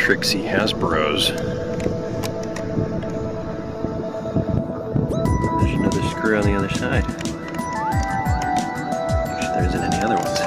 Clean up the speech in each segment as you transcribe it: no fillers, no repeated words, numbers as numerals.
Trixie Hasbros. There's another screw on the other side. Actually, there isn't any other ones.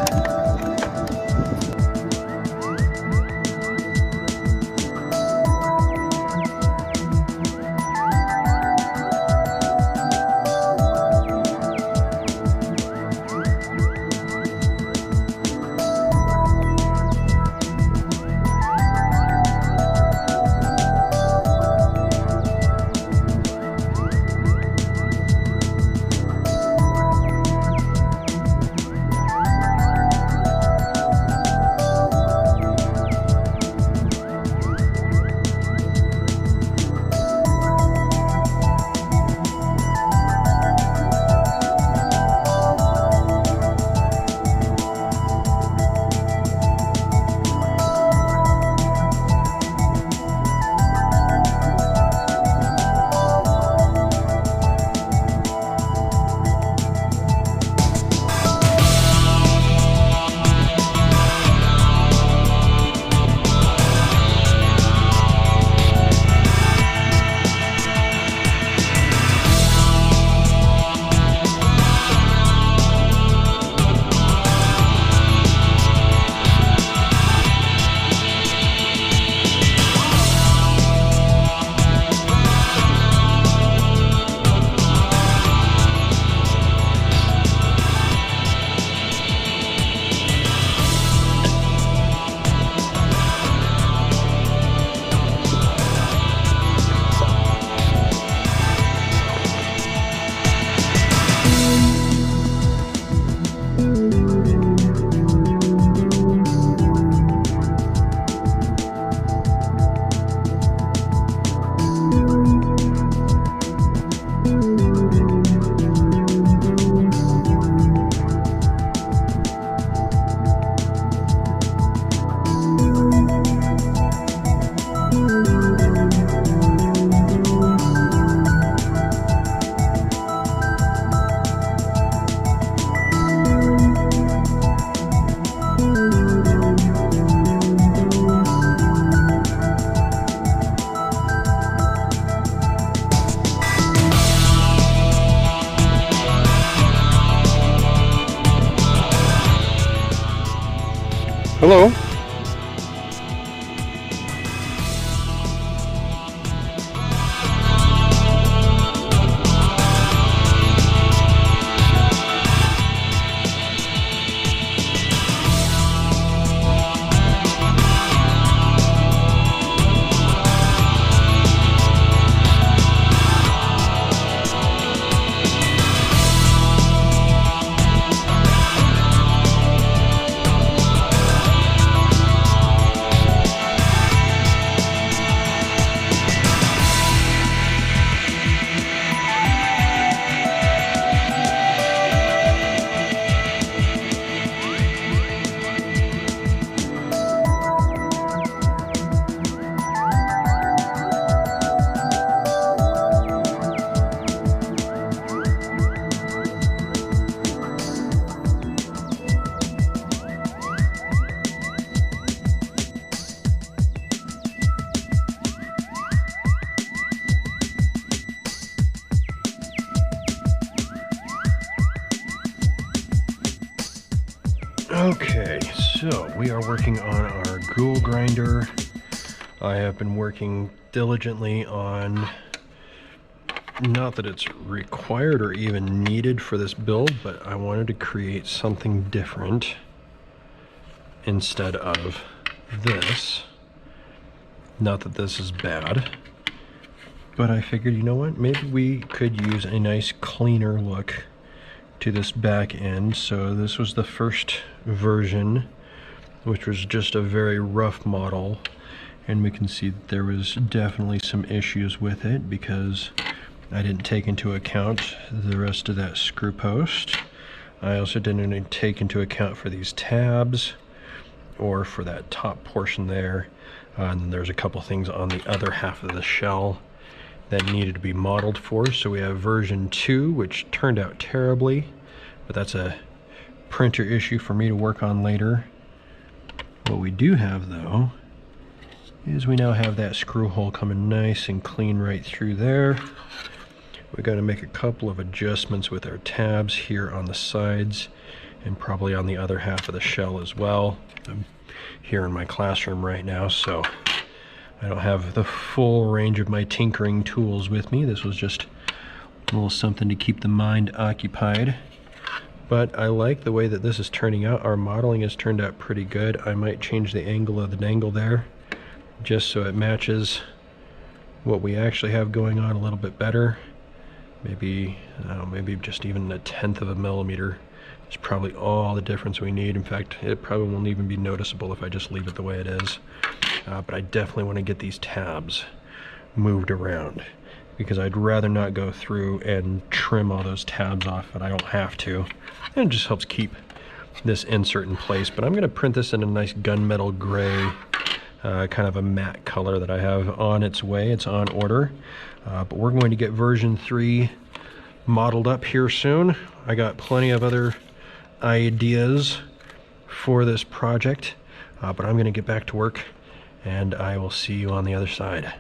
Hello. Okay, so we are working on our Ghoulgrinder. I have been working diligently on, not that it's required or even needed for this build, but I wanted to create something different instead of this. Not that this is bad, but I figured, you know what, maybe we could use a nice cleaner look to this back end. So this was the first version, which was just a very rough model, and we can see that there was definitely some issues with it because I didn't take into account the rest of that screw post. I also didn't take into account for these tabs or for that top portion there. And then there's a couple things on the other half of the shell that needed to be modeled for. So we have version 2, which turned out terribly, but that's a printer issue for me to work on later. What we do have though is we now have that screw hole coming nice and clean right through there. We got to make a couple of adjustments with our tabs here on the sides and probably on the other half of the shell as well. I'm here in my classroom right now, so I don't have the full range of my tinkering tools with me. This was just a little something to keep the mind occupied. But I like the way that this is turning out. Our modeling has turned out pretty good. I might change the angle of the dangle there just so it matches what we actually have going on a little bit better. Maybe, maybe just even 1/10 of a millimeter is probably all the difference we need. In fact, it probably won't even be noticeable if I just leave it the way it is. But I definitely want to get these tabs moved around because I'd rather not go through and trim all those tabs off, but I don't have to. And it just helps keep this insert in place. But I'm going to print this in a nice gunmetal gray, kind of a matte color that I have on its way. It's on order. But we're going to get version 3 modeled up here soon. I got plenty of other ideas for this project, but I'm going to get back to work and I will see you on the other side.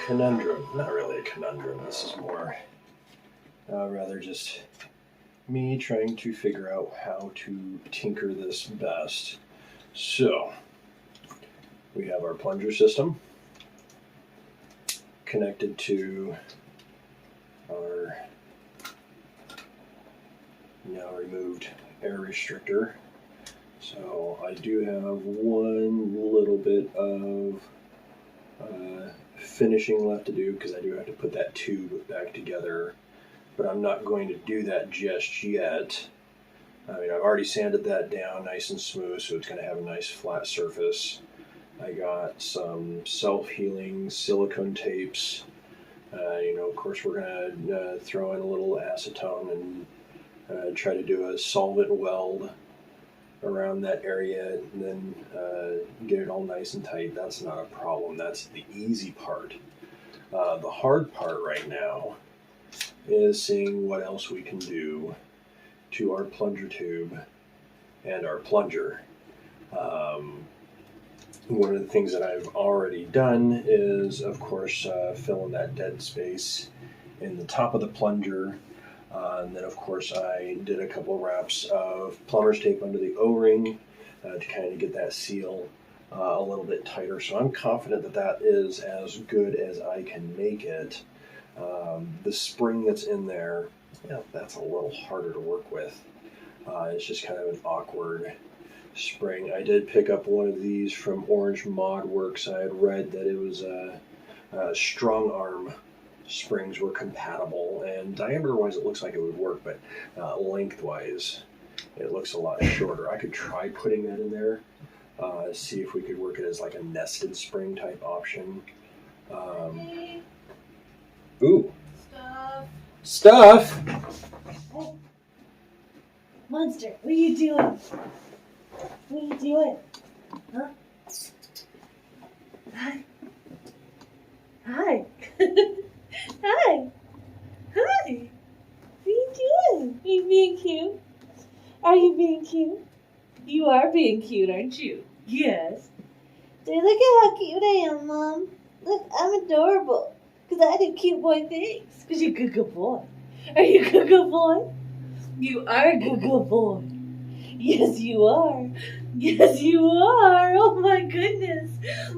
conundrum. Not really a conundrum. This is more rather just me trying to figure out how to tinker this best. So, we have our plunger system connected to our now removed air restrictor. So I do have one little bit of finishing left to do because I do have to put that tube back together, but I'm not going to do that just yet. I mean, I've already sanded that down nice and smooth, so it's going to have a nice flat surface. I got some self-healing silicone tapes. Of course, we're going to throw in a little acetone and try to do a solvent weld around that area and then get it all nice and tight. That's not a problem. That's the easy part. The hard part right now is seeing what else we can do to our plunger tube and our plunger. One of the things that I've already done is, of course, fill in that dead space in the top of the plunger. And then, of course, I did a couple wraps of plumber's tape under the O-ring to kind of get that seal a little bit tighter. So I'm confident that that is as good as I can make it. The spring that's in there, that's a little harder to work with. It's just kind of an awkward spring. I did pick up one of these from Orange Mod Works. I had read that it was strong arm springs were compatible, and diameter-wise it looks like it would work, but lengthwise it looks a lot shorter. I could try putting that in there, see if we could work it as like a nested spring type option. Ooh. Stuff! Oh. Monster, what are you doing? What are you doing? Huh? Hi. Hi. Hi. Hi. What are you doing? Are you being cute? Are you being cute? You are being cute, aren't you? Yes. Say, look at how cute I am, Mom. Look, I'm adorable. Because I do cute boy things. Because you're a good boy. Are you a good boy? You are a good boy. Yes, you are. Yes, you are. Oh, my goodness.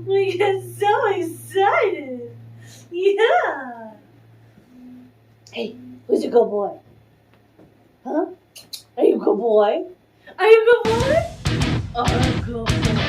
We get so excited. Yeah. Hey, who's a good boy? Huh? Are you a good boy? Are you a good boy? Oh, good boy.